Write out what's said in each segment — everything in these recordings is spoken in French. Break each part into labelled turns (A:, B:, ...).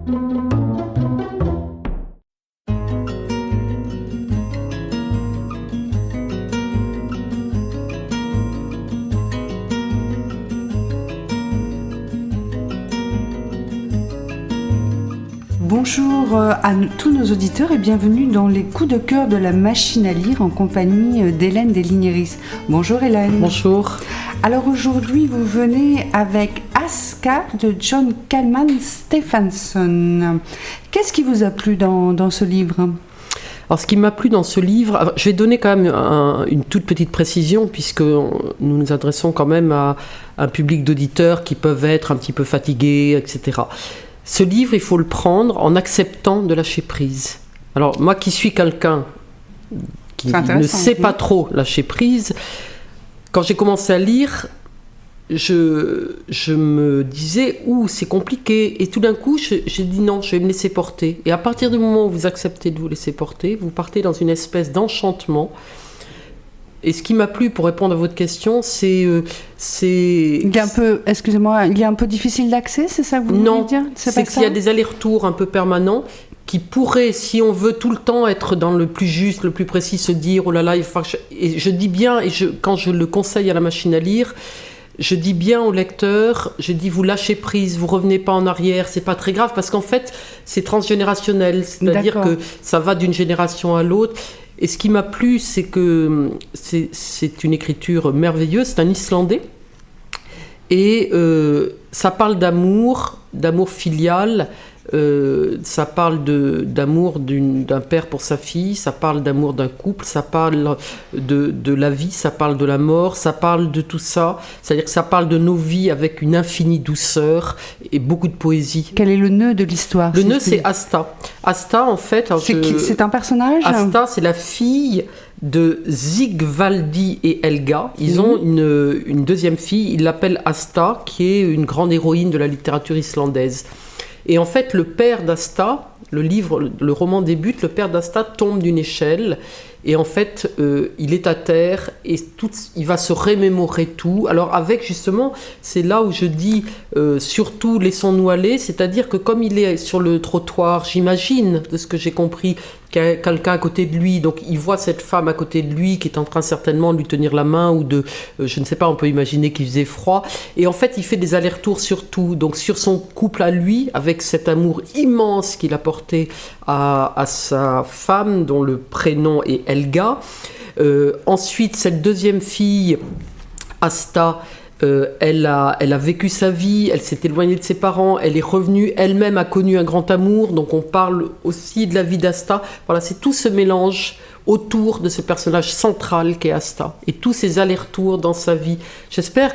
A: Bonjour à tous nos auditeurs et bienvenue dans les coups de cœur de la machine à lire en compagnie d'Hélène Desligneris. Bonjour Hélène.
B: Bonjour.
A: Alors aujourd'hui vous venez avec Aska de John Kalman Stephenson. Qu'est-ce qui vous a plu dans ce livre ?
B: Alors, ce qui m'a plu dans ce livre, je vais donner quand même une toute petite précision, puisque nous nous adressons quand même à un public d'auditeurs qui peuvent être un petit peu fatigués, etc. Ce livre, il faut le prendre en acceptant de lâcher prise. Alors, moi qui suis quelqu'un qui ne sait pas trop lâcher prise, quand j'ai commencé à lire, je me disais, c'est compliqué. Et tout d'un coup, j'ai dit non, je vais me laisser porter. Et à partir du moment où vous acceptez de vous laisser porter, vous partez dans une espèce d'enchantement. Et ce qui m'a plu, pour répondre à votre question, c'est...
A: Il est un peu, excusez-moi, il est un peu difficile d'accès, c'est ça que vous voulez dire ?
B: C'est qu'il y a des allers-retours un peu permanents qui pourraient, si on veut tout le temps être dans le plus juste, le plus précis, se dire, oh là là, il faut... Et je dis bien, quand je le conseille à la machine à lire, je dis bien au lecteur, je dis vous lâchez prise, vous revenez pas en arrière, c'est pas très grave, parce qu'en fait, c'est transgénérationnel, c'est-à-dire que ça va d'une génération à l'autre. Et ce qui m'a plu, c'est que c'est une écriture merveilleuse, c'est un Islandais, et ça parle d'amour filial, ça parle d'amour d'un père pour sa fille, ça parle d'amour d'un couple, ça parle de la vie, ça parle de la mort, ça parle de tout ça, c'est-à-dire que ça parle de nos vies avec une infinie douceur et beaucoup de poésie.
A: Quel est le nœud de l'histoire ?
B: Le nœud, c'est Asta. Asta, en fait...
A: C'est un personnage ?
B: Asta, c'est la fille de Sigvaldi et Helga. Ils ont une deuxième fille, ils l'appellent Asta, qui est une grande héroïne de la littérature islandaise. Et en fait, le père d'Asta, le roman débute, le père d'Asta tombe d'une échelle et en fait, il est à terre et il va se remémorer tout. Alors avec justement, c'est là où je dis surtout laissons-nous aller, c'est-à-dire que comme il est sur le trottoir, j'imagine, de ce que j'ai compris, qu'il y a quelqu'un à côté de lui, donc il voit cette femme à côté de lui qui est en train certainement de lui tenir la main ou de, je ne sais pas, on peut imaginer qu'il faisait froid. Et en fait, il fait des allers-retours sur tout, donc sur son couple à lui, avec cet amour immense qu'il a porté à sa femme, dont le prénom est Helga. Ensuite, cette deuxième fille, Asta, elle a vécu sa vie, elle s'est éloignée de ses parents, elle est revenue, elle-même a connu un grand amour, donc on parle aussi de la vie d'Asta. Voilà, c'est tout ce mélange autour de ce personnage central qu'est Asta et tous ces allers-retours dans sa vie. J'espère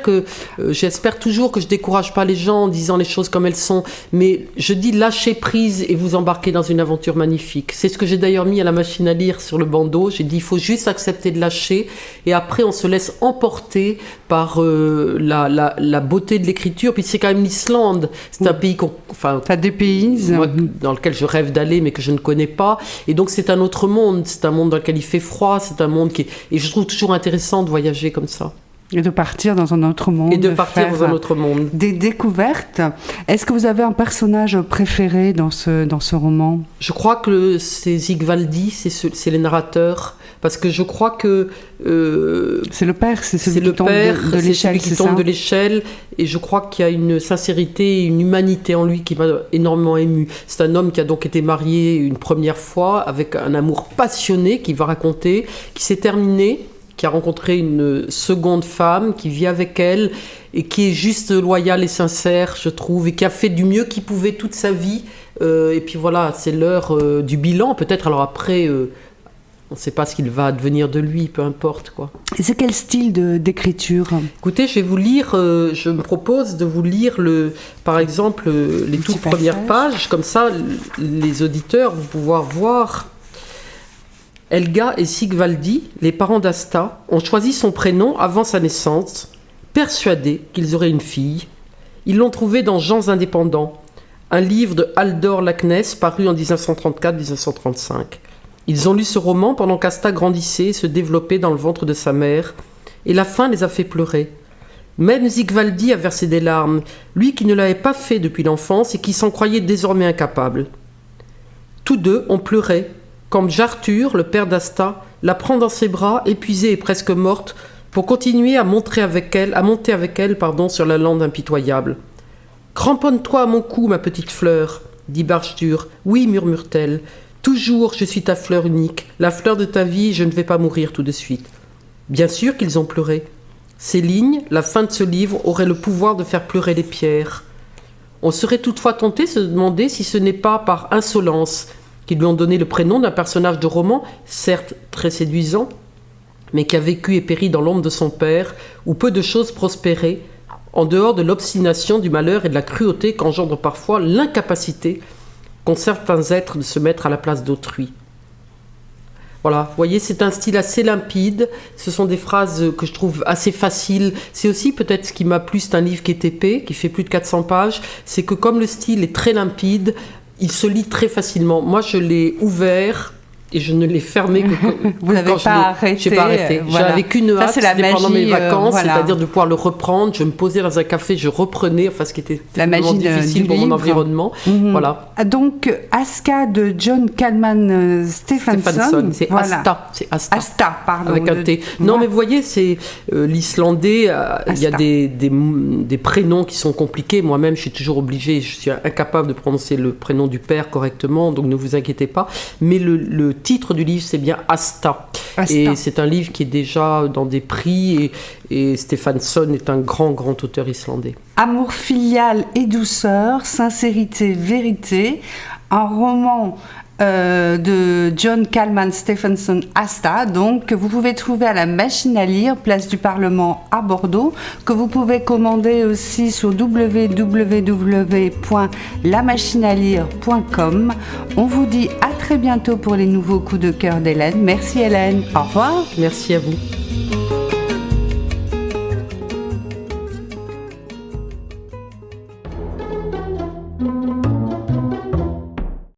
B: toujours que je décourage pas les gens en disant les choses comme elles sont, mais je dis lâchez prise et vous embarquez dans une aventure magnifique. C'est ce que j'ai d'ailleurs mis à la machine à lire sur le bandeau. J'ai dit il faut juste accepter de lâcher et après on se laisse emporter par la beauté de l'écriture. Puis c'est quand même l'Islande, c'est un pays
A: ça dépayse,
B: dans lequel je rêve d'aller mais que je ne connais pas, et donc c'est un autre monde, c'est un monde dans lequel il fait froid, c'est un monde et je trouve toujours intéressant de voyager comme ça.
A: Et de partir dans un autre monde.
B: Et de partir dans un autre monde.
A: Des découvertes. Est-ce que vous avez un personnage préféré dans ce roman ?
B: Je crois que c'est Sigvaldi, c'est les narrateurs. Parce que je crois que...
A: c'est le père, c'est celui qui tombe de l'échelle,
B: c'est celui qui tombe de l'échelle. Et je crois qu'il y a une sincérité, une humanité en lui qui m'a énormément émue. C'est un homme qui a donc été marié une première fois avec un amour passionné qu'il va raconter, qui s'est terminé, qui a rencontré une seconde femme, qui vit avec elle et qui est juste loyale et sincère, je trouve, et qui a fait du mieux qu'il pouvait toute sa vie. Et puis voilà, c'est l'heure du bilan, peut-être. Alors après... on ne sait pas ce qu'il va advenir de lui, peu importe, quoi.
A: Et c'est quel style d'écriture ?
B: Écoutez, je vais vous lire, je me propose de vous lire, par exemple, les toutes premières pages. Comme ça, les auditeurs vont pouvoir voir. Helga et Sigvaldi, les parents d'Asta, ont choisi son prénom avant sa naissance, persuadés qu'ils auraient une fille. Ils l'ont trouvé dans Gens indépendants, un livre de Halldor Laxness paru en 1934-1935. Ils ont lu ce roman pendant qu'Asta grandissait et se développait dans le ventre de sa mère, et la faim les a fait pleurer. Même Sigvaldi a versé des larmes, lui qui ne l'avait pas fait depuis l'enfance et qui s'en croyait désormais incapable. Tous deux ont pleuré, quand Jartur, le père d'Asta, la prend dans ses bras, épuisée et presque morte, pour continuer à monter avec elle sur la lande impitoyable. « Cramponne-toi à mon cou, ma petite fleur, dit Jartur. « Oui, murmure-t-elle. Toujours je suis ta fleur unique, la fleur de ta vie, je ne vais pas mourir tout de suite. » Bien sûr qu'ils ont pleuré. Ces lignes, la fin de ce livre, auraient le pouvoir de faire pleurer les pierres. On serait toutefois tenté de se demander si ce n'est pas par insolence qu'ils lui ont donné le prénom d'un personnage de roman, certes très séduisant, mais qui a vécu et péri dans l'ombre de son père, où peu de choses prospéraient, en dehors de l'obstination, du malheur et de la cruauté qu'engendre parfois l'incapacité qu'ont certains êtres de se mettre à la place d'autrui. Voilà, vous voyez, c'est un style assez limpide, ce sont des phrases que je trouve assez faciles. C'est aussi peut-être ce qui m'a plu, c'est un livre qui est épais, qui fait plus de 400 pages, c'est que comme le style est très limpide, il se lit très facilement. Moi, je l'ai ouvert et je ne l'ai fermé que
A: vous n'avez pas arrêté.
B: J'ai pas arrêté.
A: Voilà.
B: J'avais qu'une hâte, c'était pendant mes vacances,
A: voilà.
B: c'est-à-dire de pouvoir le reprendre. Je me posais dans un café, je reprenais, enfin ce qui était vraiment difficile pour mon environnement. Voilà.
A: Donc Aska de John Kalman Stephenson.
B: C'est voilà. C'est Asta.
A: Asta, pardon.
B: Avec un T. Non, mais vous voyez, c'est l'islandais. Il y a des prénoms qui sont compliqués. Moi-même, je suis toujours obligée, je suis incapable de prononcer le prénom du père correctement, donc ne vous inquiétez pas. Mais le titre du livre, c'est bien Asta. Et c'est un livre qui est déjà dans des prix et Stephenson est un grand auteur islandais.
A: Amour filial et douceur, sincérité, vérité, un roman de John Kalman Stephenson, Asta, donc que vous pouvez trouver à la Machine à lire, place du Parlement à Bordeaux, que vous pouvez commander aussi sur www.lamachinealire.com. On vous dit à très bientôt pour les nouveaux coups de cœur d'Hélène. Merci Hélène, au revoir.
B: Merci à vous.